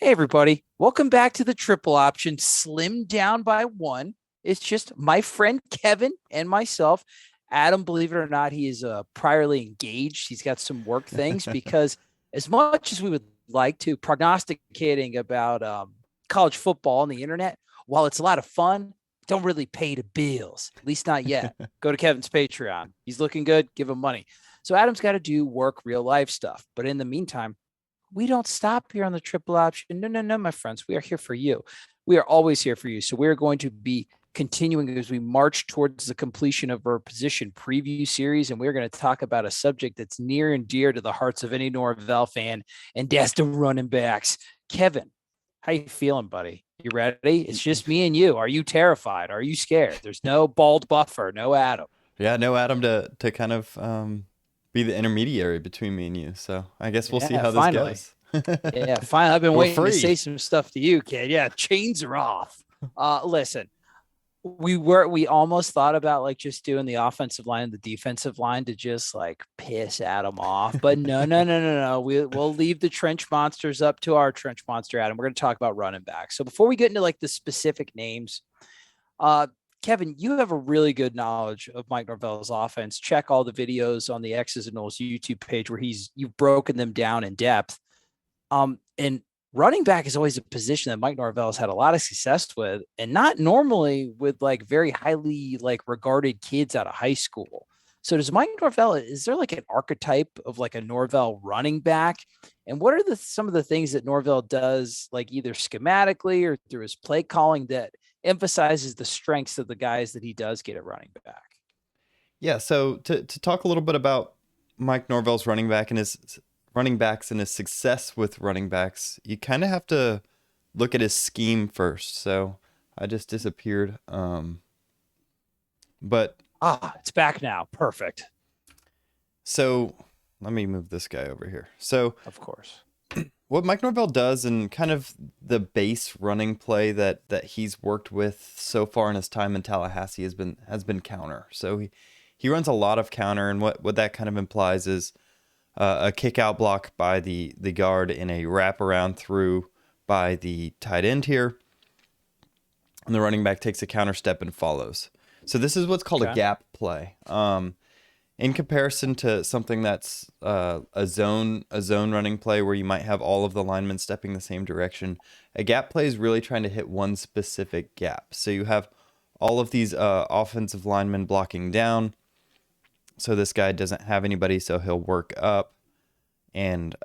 Hey, everybody. Welcome back to the triple option, slimmed down by one. It's just my friend Kevin and myself. Adam, believe it or not, he is priorly engaged. He's got some work things because, as much as we would like to, prognosticating about college football on the internet, while it's a lot of fun, don't really pay the bills, at least not yet. Go to Kevin's Patreon. He's looking good. Give him money. So Adam's got to do work, real life stuff. But in the meantime, we don't stop here on the triple option. No, no, no, my friends. We are here for you. We are always here for you. So we're going to be continuing as we march towards the completion of our position preview series. And we're going to talk about a subject that's near and dear to the hearts of any Norvell fan, and that's the running backs. Kevin, how you feeling, buddy? You ready? It's just me and you. Are you terrified? Are you scared? There's no bald buffer, no Adam. Yeah, no Adam to kind of be the intermediary between me and you. So I guess we'll see Yeah, how this finally. goes. Yeah, finally. I've been We're waiting to say free. some stuff to you, kid. Yeah, chains are off. Listen, we almost thought about like just doing the offensive line and the defensive line to just like piss Adam off. But no, no, no, no, no. We'll leave the trench monsters up to our trench monster, Adam. We're gonna talk about running back. So before we get into like the specific names, uh Kevin, you have a really good knowledge of Mike Norvell's offense. Check all the videos on the X's and O's YouTube page where you've broken them down in depth. And running back is always a position that Mike Norvell has had a lot of success with, and not normally with like very highly like regarded kids out of high school. So does Mike Norvell, is there like an archetype of like a Norvell running back? And what are some of the things that Norvell does, like either schematically or through his play calling, that emphasizes the strengths of the guys that he does get at running back? Yeah, so to talk a little bit about Mike Norvell's running backs and his success with running backs, you kind of have to look at his scheme first. So I just disappeared. But It's back now. Perfect. so let me move this guy over here. So Of course. what Mike Norvell does and kind of the base running play that he's worked with so far in his time in Tallahassee has been counter. So he runs a lot of counter, and what that kind of implies is a kick out block by the guard and a wraparound through by the tight end here, and the running back takes a counter step and follows. So this is what's called a Okay. gap play. In comparison to something that's a zone running play where you might have all of the linemen stepping the same direction, a gap play is really trying to hit one specific gap. So you have all of these offensive linemen blocking down. So this guy doesn't have anybody, so he'll work up, and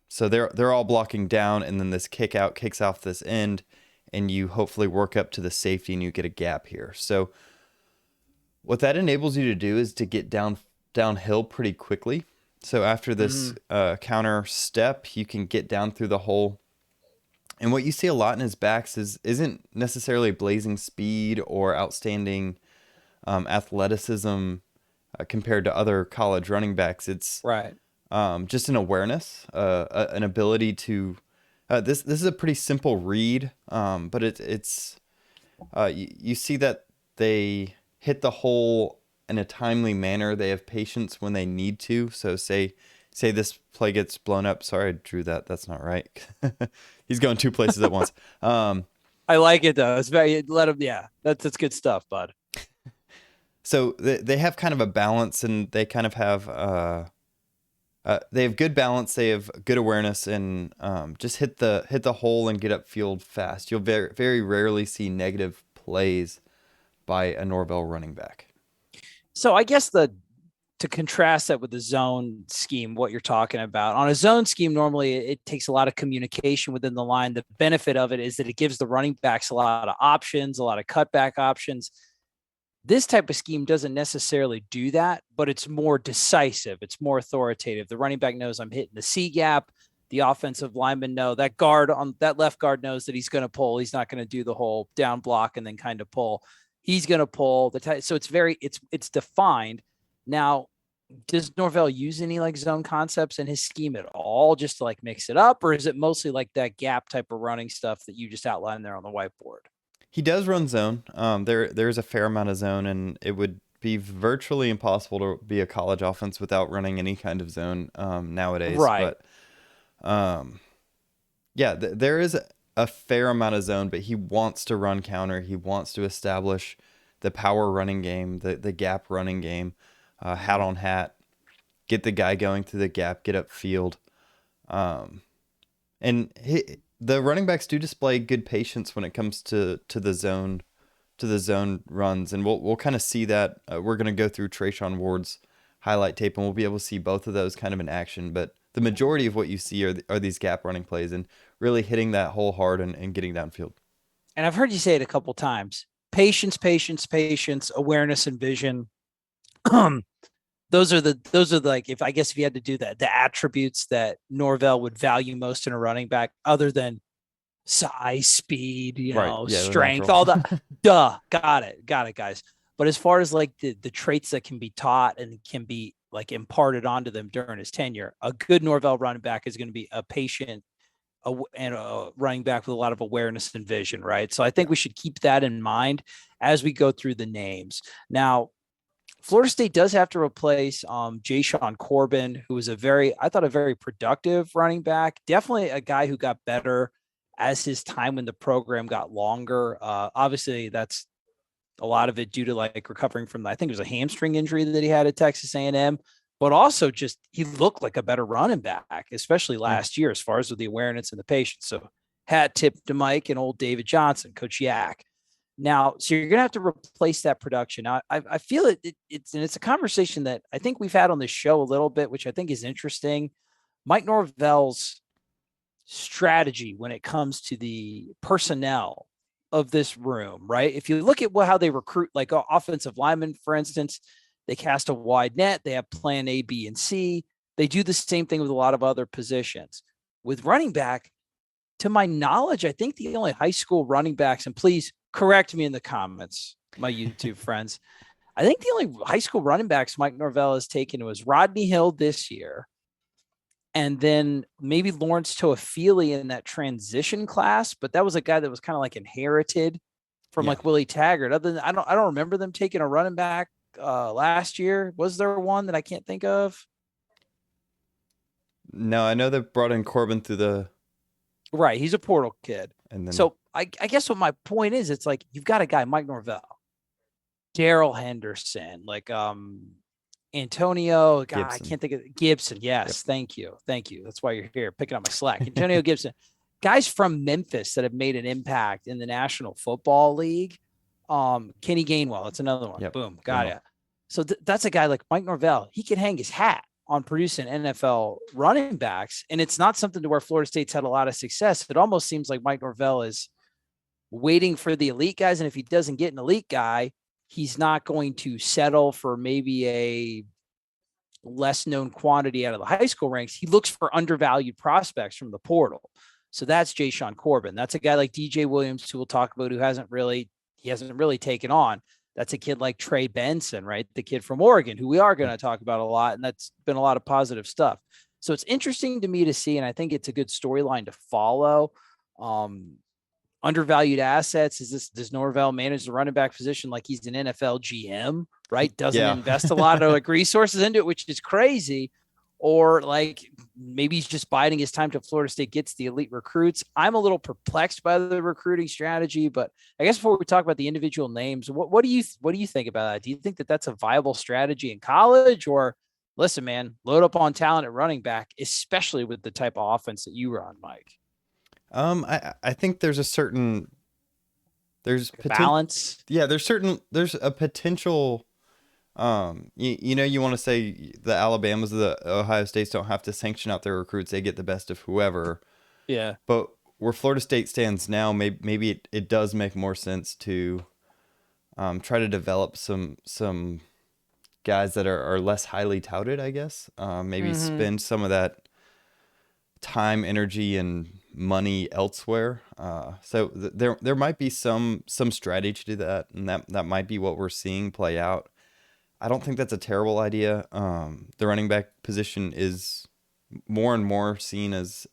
so they're all blocking down, and then this kick out kicks off this end, and you hopefully work up to the safety, and you get a gap here. So what that enables you to do is to get downhill pretty quickly. So after this Mm-hmm. counter step, you can get down through the hole. And what you see a lot in his backs isn't necessarily blazing speed or outstanding athleticism compared to other college running backs. It's Right. just an awareness, an ability to. This is a pretty simple read, but it's you see that they hit the hole in a timely manner. They have patience when they need to. So say this play gets blown up. Sorry, I drew that. That's not right. He's going two places at once. I like it though. It's very let him. Yeah, that's good stuff, bud. So they have kind of a balance, and they kind of have they have good balance. They have good awareness, and just hit the hole and get upfield fast. You'll very rarely see negative plays by a Norvell running back. So I guess the to contrast that with the zone scheme, what you're talking about on a zone scheme, normally it takes a lot of communication within the line. The benefit of it is that it gives the running backs a lot of options, a lot of cutback options. This type of scheme doesn't necessarily do that, but it's more decisive. It's more authoritative. The running back knows I'm hitting the C gap. The offensive lineman know that guard on that left guard knows that he's going to pull. He's not going to do the whole down block and then kind of pull. He's going to pull so it's defined. Now, does Norvell use any like zone concepts in his scheme at all, just to like mix it up, or is it mostly like that gap type of running stuff that you just outlined there on the whiteboard? He does run zone. There's a fair amount of zone, and it would be virtually impossible to be a college offense without running any kind of zone nowadays. Right. But um, Yeah, there is a fair amount of zone, but he wants to run counter. He wants to establish the power running game, the gap running game, hat on hat, get the guy going through the gap, get up field. Um, and the running backs do display good patience when it comes to the zone runs, and we'll kind of see that. We're going to go through Treshaun Ward's highlight tape, and we'll be able to see both of those kind of in action. But the majority of what you see are these gap running plays and really hitting that hole hard and getting downfield. And I've heard you say it a couple times. Patience, patience, patience, awareness and vision. those are like, if you had to do that, the attributes that Norvell would value most in a running back, other than size, speed, Right. Yeah, the strength, natural. all that. Duh. Got it, guys. But as far as like the traits that can be taught and can be like imparted onto them during his tenure, a good Norvell running back is going to be a patient and a running back with a lot of awareness and vision, right? So I think we should keep that in mind as we go through the names. Now, Florida State does have to replace Jashaun Corbin, who was I thought a very productive running back. Definitely a guy who got better as his time in the program got longer. Obviously, that's a lot of it due to like recovering from, I think it was a hamstring injury that he had at Texas A&M, but also just he looked like a better running back, especially last year, as far as with the awareness and the patience. So hat tip to Mike and old David Johnson, Coach Yak. Now, so you're going to have to replace that production. Now, I feel it's a conversation that I think we've had on this show a little bit, which I think is interesting. Mike Norvell's strategy when it comes to the personnel of this room, right? If you look at how they recruit, like offensive linemen, for instance, they cast a wide net. They have plan A, B, and C. They do the same thing with a lot of other positions. With running back, to my knowledge, I think the only high school running backs, and please correct me in the comments, my YouTube friends, I think the only high school running backs Mike Norvell has taken was Rodney Hill this year, and then maybe Lawrence Toafili in that transition class, but that was a guy that was kind of like inherited from like Willie Taggart. Other than I don't remember them taking a running back last year. Was there one that I can't think of? No, I know they brought in Corbin through the right. He's a portal kid, and then so I guess what my point is, it's like you've got a guy Mike Norvell, Daryl Henderson, like Antonio, God, I can't think of Gibson. Yes, thank you. That's why you're here, picking up my slack. Antonio Gibson, guys from Memphis that have made an impact in the National Football League. Kenny Gainwell, that's another one. Boom, got it. So that's a guy like Mike Norvell. He can hang his hat on producing NFL running backs, and it's not something to where Florida State's had a lot of success. It almost seems like Mike Norvell is waiting for the elite guys, and if he doesn't get an elite guy, he's not going to settle for maybe a less known quantity out of the high school ranks. He looks for undervalued prospects from the portal. So that's Jashaun Corbin. That's a guy like DJ Williams, who we'll talk about, who hasn't really taken on. That's a kid like Trey Benson, right? The kid from Oregon, who we are going to talk about a lot. And that's been a lot of positive stuff. So it's interesting to me to see, and I think it's a good storyline to follow. Undervalued assets. Does Norvell manage the running back position like he's an NFL GM, right? Doesn't invest a lot of like resources into it, which is crazy. Or like maybe he's just biding his time till Florida State gets the elite recruits. I'm a little perplexed by the recruiting strategy, but I guess before we talk about the individual names, what do you think about that? Do you think that that's a viable strategy in college, or listen, man, load up on talent at running back, especially with the type of offense that you run, Mike? I think there's balance. Yeah, there's a potential. You want to say the Alabamas, the Ohio States don't have to sanction out their recruits; they get the best of whoever. Yeah. But where Florida State stands now, maybe it does make more sense to try to develop some guys that are less highly touted, I guess. Maybe spend some of that time, energy, and money elsewhere. So there might be some strategy to that, and that might be what we're seeing play out. I don't think that's a terrible idea. The running back position is more and more seen as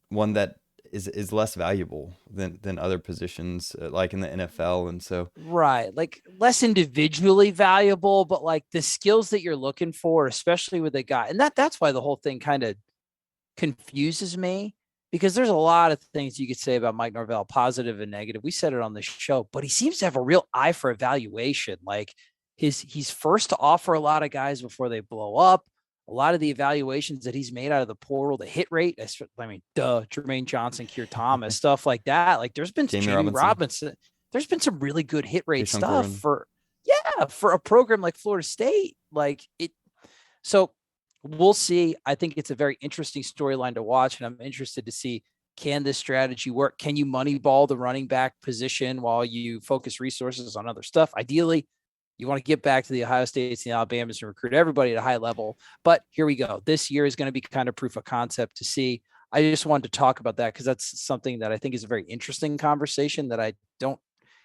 one that is less valuable than other positions, like in the NFL, and so right, like less individually valuable, but like the skills that you're looking for, especially with a guy, and that's why the whole thing kind of confuses me because there's a lot of things you could say about Mike Norvell, positive and negative. We said it on the show, but he seems to have a real eye for evaluation. Like he's first to offer a lot of guys before they blow up. A lot of the evaluations that he's made out of the portal, the hit rate, Jermaine Johnson, Keir Thomas, stuff like that. Like there's been Jamie Robinson. There's been some really good hit rate stuff for a program like Florida State. So we'll see. I think it's a very interesting storyline to watch, and I'm interested to see, can this strategy work? Can you moneyball the running back position while you focus resources on other stuff? Ideally, you want to get back to the Ohio States and the Alabamas and recruit everybody at a high level. But here we go. This year is going to be kind of proof of concept to see. I just wanted to talk about that because that's something that I think is a very interesting conversation that I don't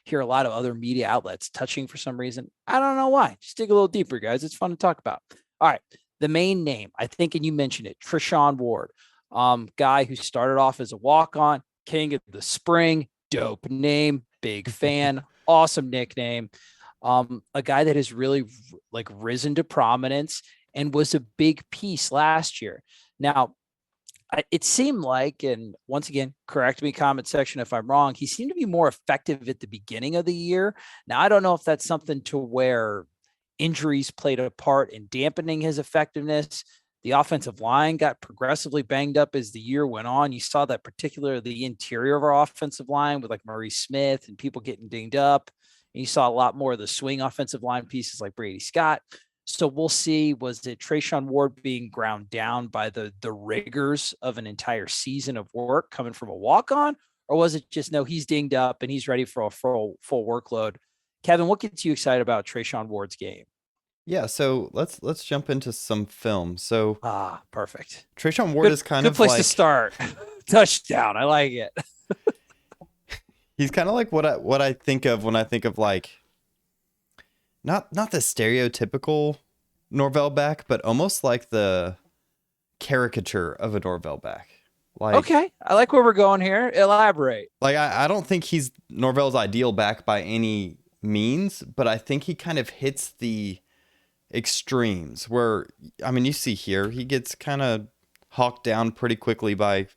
hear a lot of other media outlets touching for some reason. I don't know why. Just dig a little deeper, guys. It's fun to talk about. All right. The main name, I think, and you mentioned it, Treshaun Ward, guy who started off as a walk-on, king of the spring, dope name, big fan, awesome nickname. A guy that has really risen to prominence and was a big piece last year. Now, it seemed like, and once again, correct me, comment section if I'm wrong, he seemed to be more effective at the beginning of the year. Now, I don't know if that's something to where injuries played a part in dampening his effectiveness. The offensive line got progressively banged up as the year went on. You saw that particularly the interior of our offensive line with Maurice Smith and people getting dinged up. And you saw a lot more of the swing offensive line pieces like Brady Scott. So we'll see, was it Treshaun Ward being ground down by the rigors of an entire season of work coming from a walk-on? Or was it just, no, he's dinged up and he's ready for a full workload? Kevin, what gets you excited about Treshaun Ward's game? Yeah, so let's jump into some film. So perfect. Treshaun Ward is kind of good place to start. Touchdown. I like it. He's kind of like what I think of when I think of not the stereotypical Norvell back, but almost like the caricature of a Norvell back. Okay, I like where we're going here. Elaborate. I don't think he's Norvell's ideal back by any means, but I think he kind of hits the extremes where, you see here, he gets kind of hawked down pretty quickly by,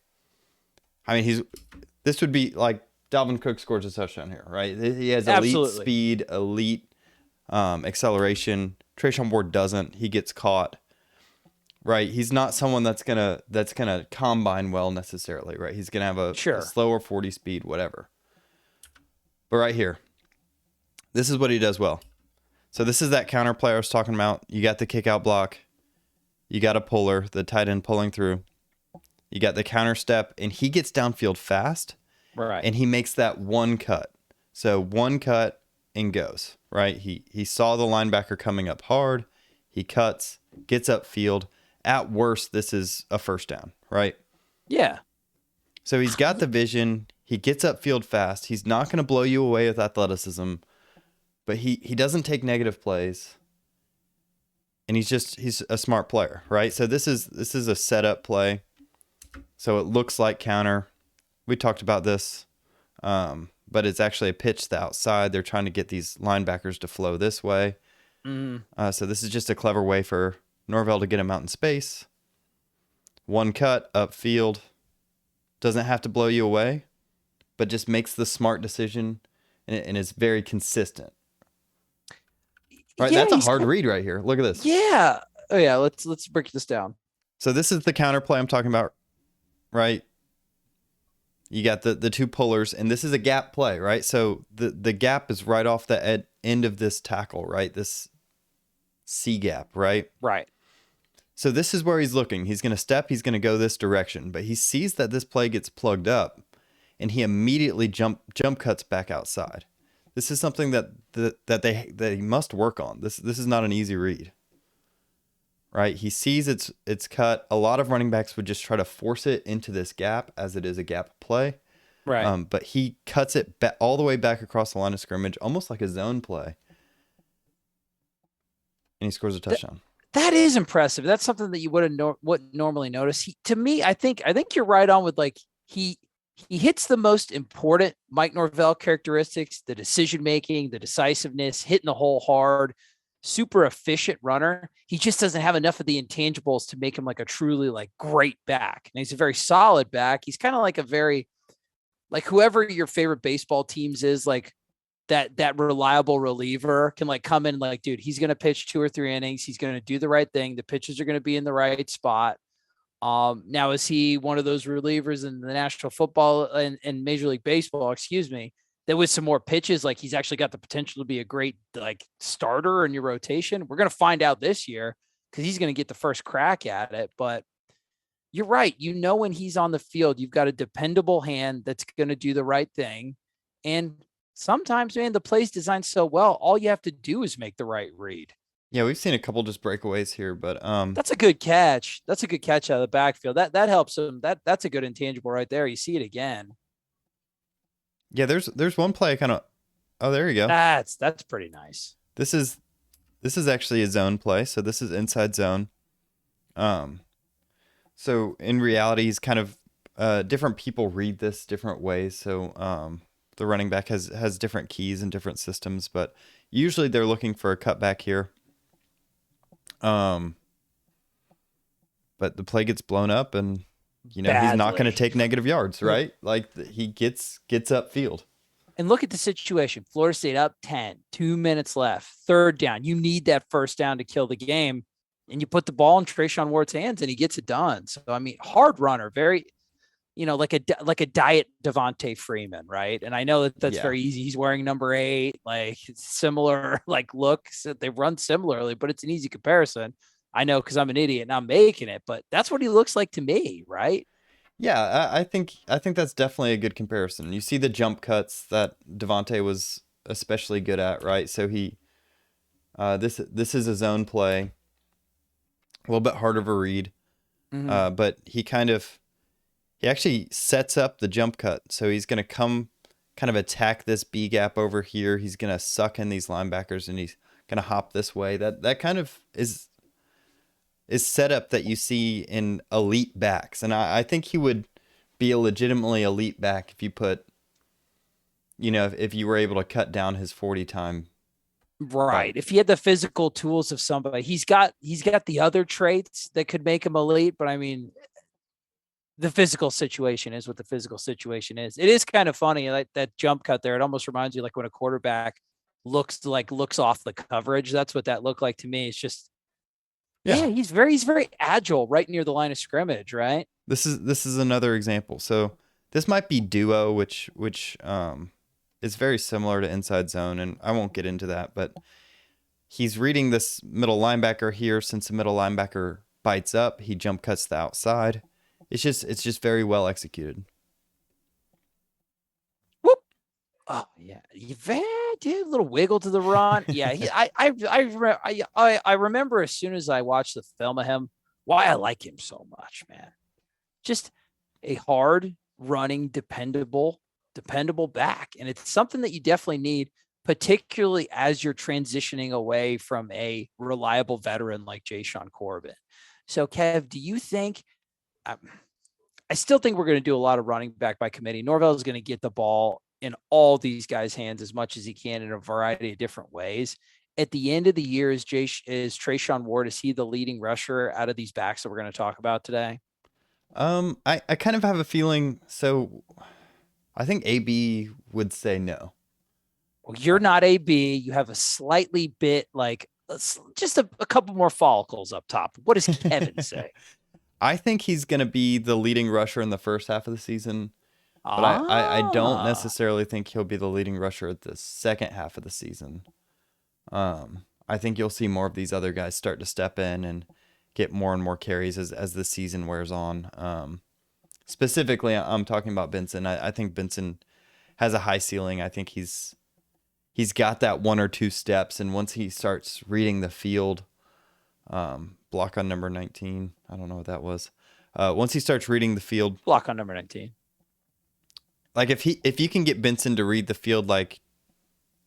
this would be like Dalvin Cook scores a touchdown here, right? He has elite speed, elite acceleration. Treshaun Ward doesn't. He gets caught, right? He's not someone that's gonna combine well necessarily, right? He's gonna have a slower 40 speed, whatever. But right here, this is what he does well. So this is that counter play I was talking about. You got the kick out block. You got a puller, the tight end pulling through. You got the counter step, and he gets downfield fast. Right. And he makes that one cut. So one cut and goes, right? He saw the linebacker coming up hard. He cuts, gets upfield. At worst, this is a first down, right? Yeah. So he's got the vision. He gets upfield fast. He's not going to blow you away with athleticism, but he doesn't take negative plays. And he's a smart player, right? So this is a setup play. So it looks like counter. We talked about this, but it's actually a pitch to the outside. They're trying to get these linebackers to flow this way. So this is just a clever way for Norvell to get him out in space. One cut, upfield. Doesn't have to blow you away, but just makes the smart decision and is very consistent. Right, yeah, that's a hard read right here. Look at this. Yeah. Oh yeah, let's break this down. So this is the counter play I'm talking about, right? You got the two pullers, and this is a gap play, right? So the gap is right off the end of this tackle, right? This C gap, right? Right. So this is where he's looking. He's going to step. He's going to go this direction, but he sees that this play gets plugged up, and he immediately jump cuts back outside. This is something that he must work on. This is not an easy read, right? He sees it's cut. A lot of running backs would just try to force it into this gap as it is a gap play, right? But he cuts it all the way back across the line of scrimmage, almost like a zone play, and he scores a touchdown. That is impressive. That's something that you wouldn't normally notice. To me, I think you're right on with he hits the most important Mike Norvell characteristics: the decision making, the decisiveness, hitting the hole hard. super efficient runner. He just doesn't have enough of the intangibles to make him like a truly like great back. And he's a very solid back. He's kind of like a very, like whoever your favorite baseball teams is, like that reliable reliever can like come in like, dude, he's going to pitch 2 or 3 innings. He's going to do the right thing. The pitches are going to be in the right spot. Now, is he one of those relievers in the National Football and Major League Baseball, excuse me, that with some more pitches, like he's actually got the potential to be a great like starter in your rotation? We're going to find out this year because he's going to get the first crack at it. But you're right. When he's on the field, you've got a dependable hand that's going to do the right thing. And sometimes, man, the play's designed so well, all you have to do is make the right read. Yeah, we've seen a couple just breakaways here, but That's a good catch. That's a good catch out of the backfield. That helps him. That's a good intangible right there. You see it again. yeah, there's one play kind of. Oh, there you go. That's pretty nice. This is actually a zone play, so this is inside zone. So in reality, he's kind of different people read this different ways. So the running back has different keys and different systems, but usually they're looking for a cutback here. But the play gets blown up, and he's not going to take negative yards, right? Like he gets upfield. And look at the situation. Florida State up 10, 2 minutes left, 3rd down. You need that first down to kill the game, and you put the ball in Treshaun Ward's hands, and he gets it done. So I mean, hard runner, very, like a diet Devontae Freeman, right? And I know that's very easy. He's wearing number 8, like similar like looks. They run similarly, but it's an easy comparison. I know because I'm an idiot and I'm making it, but that's what he looks like to me, right? Yeah, I think that's definitely a good comparison. You see the jump cuts that Devontae was especially good at, right? So he, this is a zone play, a little bit harder of a read, but he actually sets up the jump cut. So he's going to come kind of attack this B gap over here. He's going to suck in these linebackers, and he's going to hop this way. That kind of is setup that you see in elite backs. And I think he would be a legitimately elite back if you put, if you were able to cut down his 40 time. Right. If he had the physical tools of somebody, he's got the other traits that could make him elite. But I mean, the physical situation is what the physical situation is. It is kind of funny, like that jump cut there. It almost reminds you like when a quarterback looks off the coverage. That's what that looked like to me. It's just, he's very agile right near the line of scrimmage, right? This is another example. So this might be duo, which is very similar to inside zone, and I won't get into that, but he's reading this middle linebacker here. Since the middle linebacker bites up, he jump cuts the outside. It's just very well executed. Whoop! Oh yeah, dude, a little wiggle to the run. Yeah, I remember as soon as I watched the film of him, why I like him so much, man. Just a hard running, dependable back, and it's something that you definitely need, particularly as you're transitioning away from a reliable veteran like Jashaun Corbin. So, Kev, do you think? I still think we're going to do a lot of running back by committee. Norvell is going to get the ball in all these guys' hands as much as he can in a variety of different ways. At the end of the year, is Treshaun Ward, is he the leading rusher out of these backs that we're going to talk about today? I kind of have a feeling. So I think AB would say no. Well, you're not AB. You have a slightly bit like just a couple more follicles up top. What does Kevin say? I think he's going to be the leading rusher in the first half of the season, but I don't necessarily think he'll be the leading rusher at the second half of the season. I think you'll see more of these other guys start to step in and get more and more carries as the season wears on. Specifically, I'm talking about Benson. I think Benson has a high ceiling. I think he's got that 1 or 2 steps, and once he starts reading the field, block on number 19. I don't know what that was. Once he starts reading the field, block on number 19. Like if you can get Benson to read the field like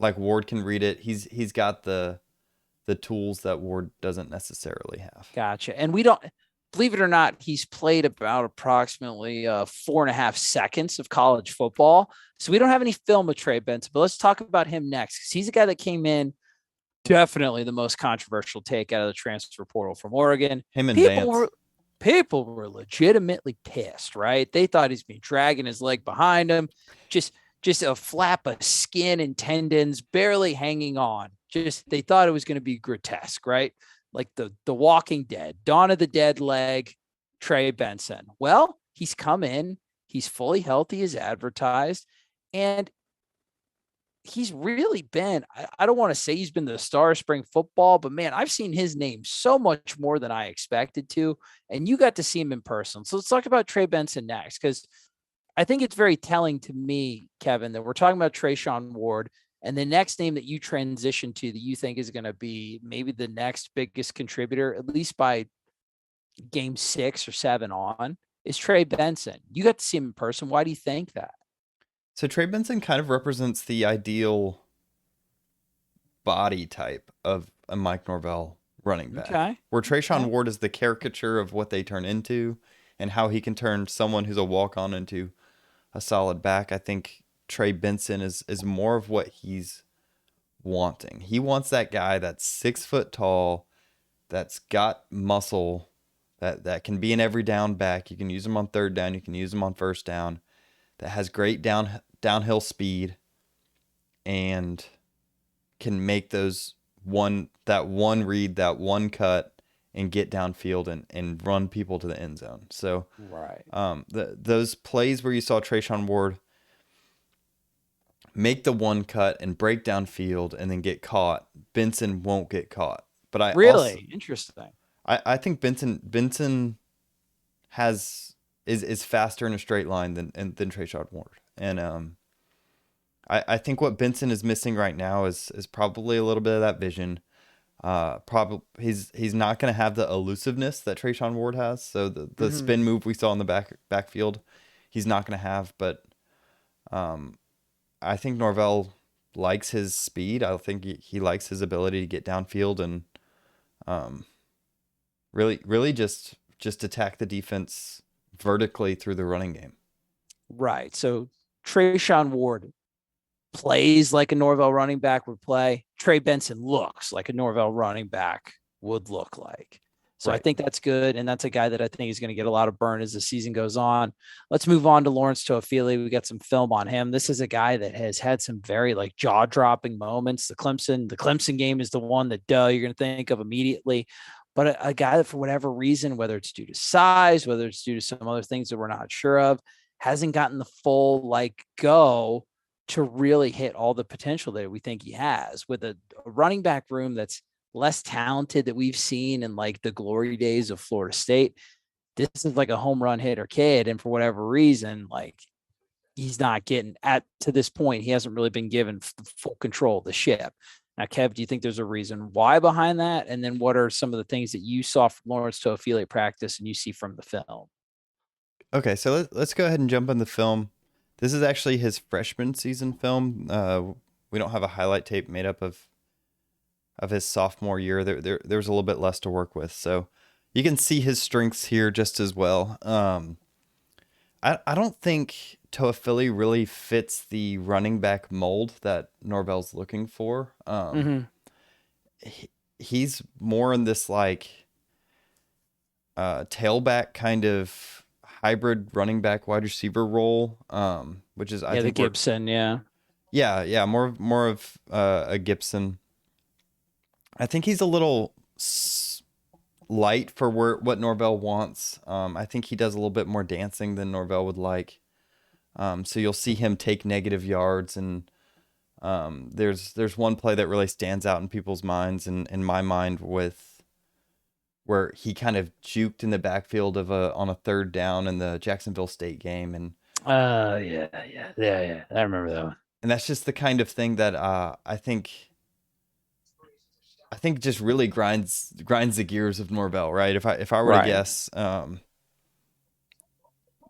Ward can read it, he's got the tools that Ward doesn't necessarily have. Gotcha. And we don't, believe it or not, he's played about approximately 4.5 seconds of college football. So we don't have any film of Trey Benson, but let's talk about him next, because he's a guy that came in definitely the most controversial take out of the transfer portal from Oregon. Him and People Vance. were people were legitimately pissed, right? They thought he's been dragging his leg behind him, just just a flap of skin and tendons barely hanging on. Just they thought it was going to be grotesque, right? Like the Walking Dead, Dawn of the Dead leg, Trey Benson. Well, he's come in, he's fully healthy as advertised, and he's really been, I don't want to say he's been the star of spring football, but man, I've seen his name so much more than I expected to. And you got to see him in person. So let's talk about Trey Benson next, because I think it's very telling to me, Kevin, that we're talking about Treshaun Ward. And the next name that you transition to that you think is going to be maybe the next biggest contributor, at least by game 6 or 7 on, is Trey Benson. You got to see him in person. Why do you think that? So Trey Benson kind of represents the ideal body type of a Mike Norvell running back. Okay. Where Treshaun Okay. Ward is the caricature of what they turn into and how he can turn someone who's a walk-on into a solid back. I think Trey Benson is more of what he's wanting. He wants that guy that's 6 foot tall, that's got muscle, that can be an every down back. You can use him on third down, you can use him on first down, that has great downhill speed and can make that one read, that one cut, and get downfield and run people to the end zone. So Right. those plays where you saw Treshaun Ward make the one cut and break downfield and then get caught, Benson won't get caught. But Really interesting. I think Benson is faster in a straight line than Treshaun Ward. And I think what Benson is missing right now is probably a little bit of that vision. Probably he's not going to have the elusiveness that Treshaun Ward has. So the spin move we saw in the backfield, he's not going to have. But I think Norvell likes his speed. I think he likes his ability to get downfield and really just attack the defense vertically through the running game. Right. So Treshaun Ward plays like a Norvell running back would play. Trey Benson looks like a Norvell running back would look like. So I think that's good. And that's a guy that I think is going to get a lot of burn as the season goes on. Let's move on to Lawrence Toafili. We got some film on him. This is a guy that has had some very like jaw dropping moments. The Clemson game is the one that you're going to think of immediately. But a guy that for whatever reason, whether it's due to size, whether it's due to some other things that we're not sure of, hasn't gotten the full like go to really hit all the potential that we think he has with a running back room that's less talented that we've seen in like the glory days of Florida State. This is like a home run hitter kid. And for whatever reason, like he's not getting to this point, he hasn't really been given full control of the ship. Now, Kev, do you think there's a reason why behind that? And then what are some of the things that you saw from Lawrence Toafili practice and you see from the film? Okay, so let's go ahead and jump on the film. This is actually his freshman season film. We don't have a highlight tape made up of his sophomore year. There's a little bit less to work with, so you can see his strengths here just as well. I don't think Toafili really fits the running back mold that Norvell's looking for. He's more in this like tailback kind of hybrid running back wide receiver role, which is I think the Gibson, yeah, more of a Gibson. I think he's a little light for what Norvell wants. I think he does a little bit more dancing than Norvell would like. So you'll see him take negative yards, and there's one play that really stands out in people's minds and in my mind with where he kind of juked in the backfield on a third down in the Jacksonville State game, and yeah. I remember that one. And that's just the kind of thing that I think just really grinds the gears of Norvell, right? If I were to guess,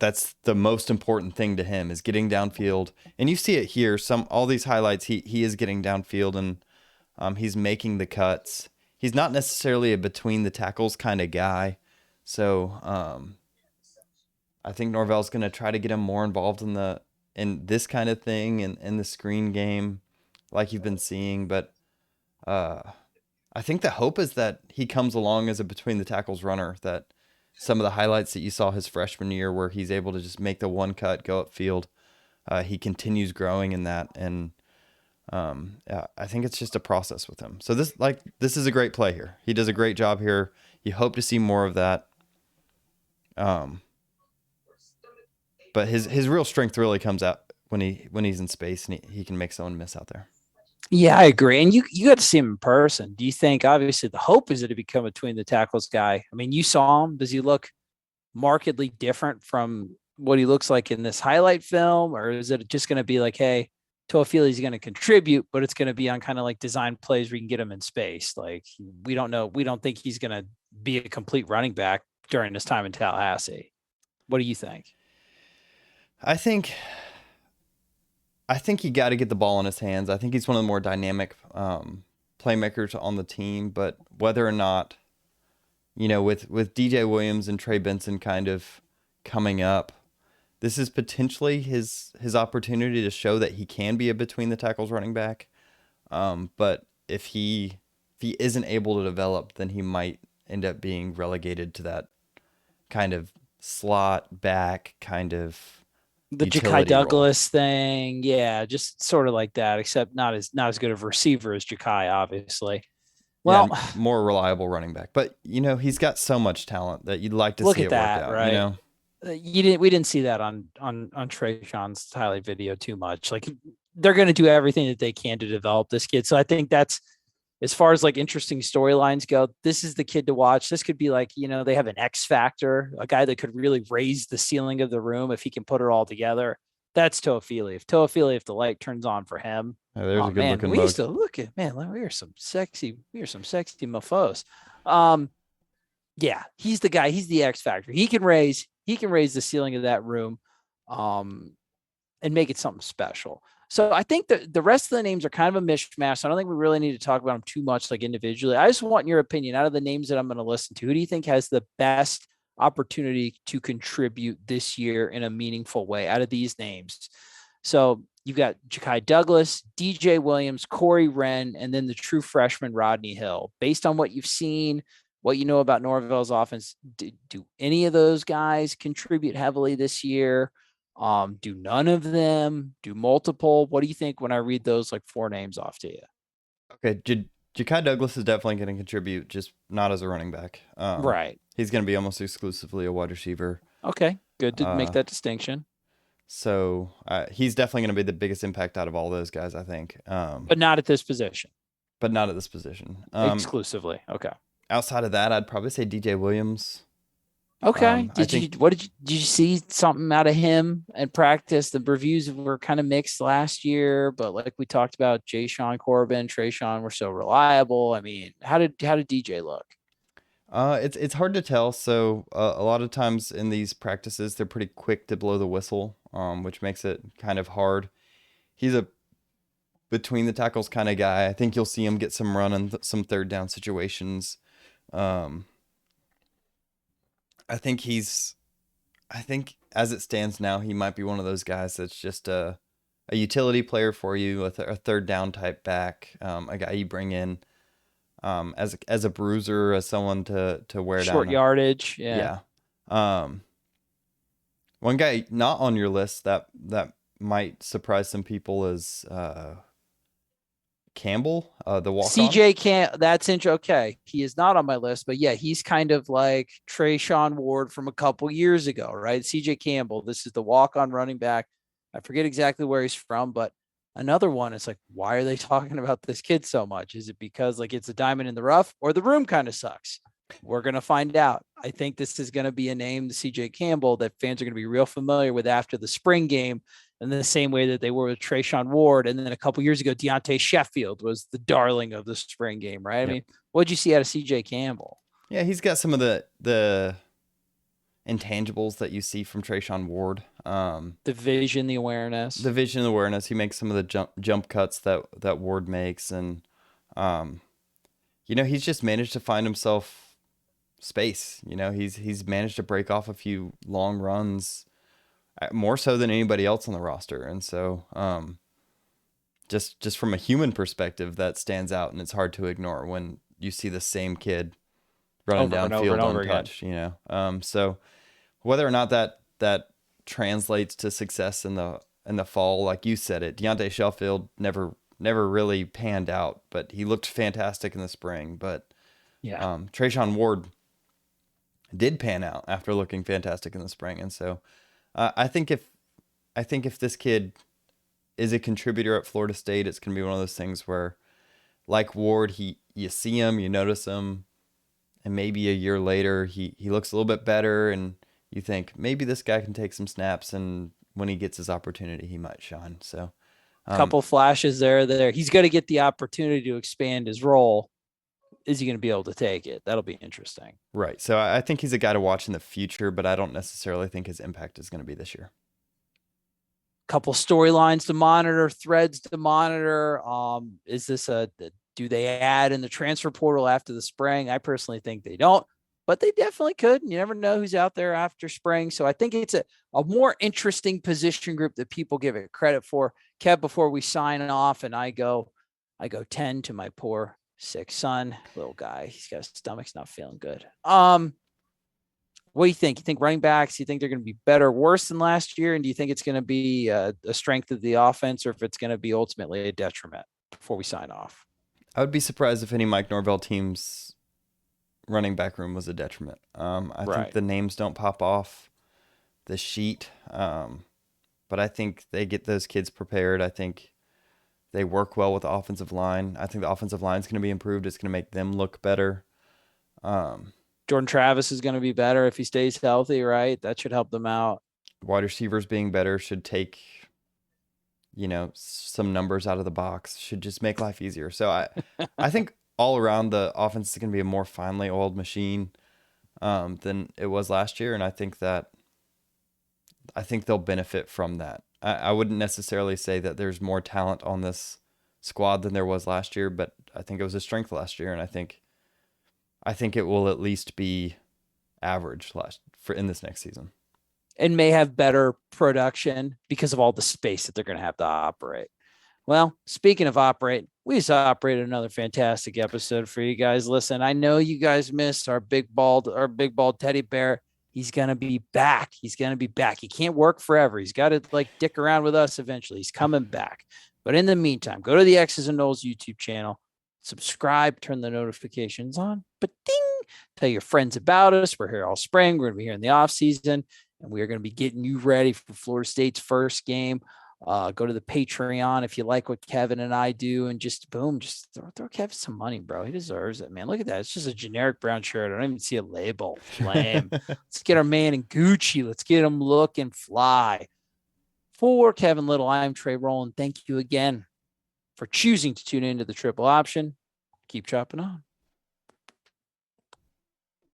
that's the most important thing to him is getting downfield. And you see it here, all these highlights, he is getting downfield and he's making the cuts. He's not necessarily a between the tackles kind of guy. So I think Norvell's going to try to get him more involved in this kind of thing and in the screen game like you've been seeing, but I think the hope is that he comes along as a between the tackles runner, that some of the highlights that you saw his freshman year where he's able to just make the one cut, go upfield, he continues growing in that. And yeah, I think it's just a process with him. So this is a great play here. He does a great job here. You hope to see more of that. But his real strength really comes out when he's in space and he can make someone miss out there. Yeah, I agree. And you got to see him in person. Do you think, obviously, the hope is that he become a between the tackles guy? I mean, you saw him. Does he look markedly different from what he looks like in this highlight film? Or is it just going to be like, hey, Toafili's going to contribute, but it's going to be on kind of like design plays where you can get him in space? Like, we don't know. We don't think he's going to be a complete running back during his time in Tallahassee. What do you think? I think you got to get the ball in his hands. I think he's one of the more dynamic playmakers on the team. But whether or not, with DJ Williams and Trey Benson kind of coming up, this is potentially his opportunity to show that he can be a between the tackles running back. But if he isn't able to develop, then he might end up being relegated to that kind of slot back kind of The Ja'Kai Douglas thing. Yeah, just sort of like that, except not as good of a receiver as Ja'Kai, obviously. Well, yeah, more reliable running back. But he's got so much talent that you'd like to look see at it that, work out. right? We didn't see that on Treshaun's highlight video too much. Like, they're going to do everything that they can to develop this kid. So I think that's, as far as like interesting storylines go, this is the kid to watch. This could be like, they have an X factor, a guy that could really raise the ceiling of the room if he can put it all together. That's Toafili. If the light turns on for him, there's a good man, looking we mug. used to look at, man, we are some sexy mofos. Yeah, he's the guy. He's the X factor. He can raise the ceiling of that room, and make it something special. So I think that the rest of the names are kind of a mishmash. I don't think we really need to talk about them too much, like individually. I just want your opinion out of the names that I'm going to listen to. Who do you think has the best opportunity to contribute this year in a meaningful way out of these names? So you've got Ja'Kai Douglas, DJ Williams, Corey Wren, and then the true freshman Rodney Hill. Based on what you've seen, what you know about Norvell's offense, do any of those guys contribute heavily this year? Do none of them? Do multiple? What do you think when I read those like four names off to you? Okay, Ja'Kai Douglas is definitely going to contribute, just not as a running back. Right. He's going to be almost exclusively a wide receiver. Okay, good to make that distinction. So he's definitely going to be the biggest impact out of all those guys, I think. But not at this position. Exclusively. Okay. Outside of that, I'd probably say DJ Williams. Okay. Did you see something out of him in practice? The reviews were kind of mixed last year, but like we talked about, Jashaun, Corbin, Treshaun were so reliable. I mean, how did DJ look? It's hard to tell. So a lot of times in these practices, they're pretty quick to blow the whistle, which makes it kind of hard. He's a between the tackles kind of guy. I think you'll see him get some run in some third down situations. I think as it stands now, he might be one of those guys that's just a utility player for you, a third down type back, a guy you bring in as a bruiser, as someone to wear down short yardage. Yeah. One guy not on your list that might surprise some people is Campbell, the walk-on. CJ can't. That's okay. He is not on my list, but yeah, he's kind of like Treshaun Ward from a couple years ago, right? CJ Campbell. This is the walk-on running back. I forget exactly where he's from, but another one. It's like, why are they talking about this kid so much? Is it because like it's a diamond in the rough, or the room kind of sucks? We're gonna find out. I think this is gonna be a name, the CJ Campbell, that fans are gonna be real familiar with after the spring game. In the same way that they were with Treshaun Ward. And then a couple years ago, Deontay Sheffield was the darling of the spring game, right? Yep. I mean, what'd you see out of CJ Campbell? Yeah, he's got some of the intangibles that you see from Treshaun Ward. The vision, the awareness. He makes some of the jump cuts that Ward makes. And, he's just managed to find himself space. He's managed to break off a few long runs, more so than anybody else on the roster. And so just from a human perspective, that stands out, and it's hard to ignore when you see the same kid running Over and over and downfield over again. untouched, So whether or not that translates to success in the fall, like you said it, Deontay Sheffield never really panned out, but he looked fantastic in the spring. But Yeah. Treshaun Ward did pan out after looking fantastic in the spring, and so I think if this kid is a contributor at Florida State, it's going to be one of those things where, like Ward, you see him, you notice him, and maybe a year later he looks a little bit better, and you think maybe this guy can take some snaps, and when he gets his opportunity, he might shine. So, Couple flashes there. He's going to get the opportunity to expand his role. Is he going to be able to take it? That'll be interesting. Right. So I think he's a guy to watch in the future, but I don't necessarily think his impact is going to be this year. Couple storylines to monitor, threads to monitor. Is this do they add in the transfer portal after the spring? I personally think they don't, but they definitely could. You never know who's out there after spring. So I think it's a more interesting position group that people give it credit for. Kev, before we sign off, and I go 10 to my poor sick son, little guy. He's got his stomach's not feeling good. What do you think? You think running backs, you think they're going to be better or worse than last year? And do you think it's going to be a strength of the offense, or if it's going to be ultimately a detriment before we sign off? I would be surprised if any Mike Norvell team's running back room was a detriment. I think the names don't pop off the sheet, but I think they get those kids prepared. I think they work well with the offensive line. I think the offensive line is going to be improved. It's going to make them look better. Jordan Travis is going to be better if he stays healthy, right? That should help them out. Wide receivers being better should take, some numbers out of the box, should just make life easier. So I think all around the offense is going to be a more finely oiled machine than it was last year. And I think they'll benefit from that. I wouldn't necessarily say that there's more talent on this squad than there was last year, but I think it was a strength last year. And I think it will at least be average in this next season. And may have better production because of all the space that they're going to have to operate. Well, speaking of operate, we just operated another fantastic episode for you guys. Listen, I know you guys missed our big bald teddy bear. He's going to be back. He can't work forever. He's got to dick around with us eventually. He's coming back. But in the meantime, go to the X's and O's YouTube channel, subscribe, turn the notifications on, but ding, tell your friends about us. We're here all spring. We're going to be here in the offseason, and we are going to be getting you ready for Florida State's first game. Go to the Patreon if you like what Kevin and I do, and just throw Kevin some money, bro. He deserves it, man. Look at that. It's just a generic brown shirt. I don't even see a label. Lame. Let's get our man in Gucci. Let's get him looking fly. For Kevin Little, I'm Trey Rowland. Thank you again for choosing to tune into the Triple Option. Keep chopping on.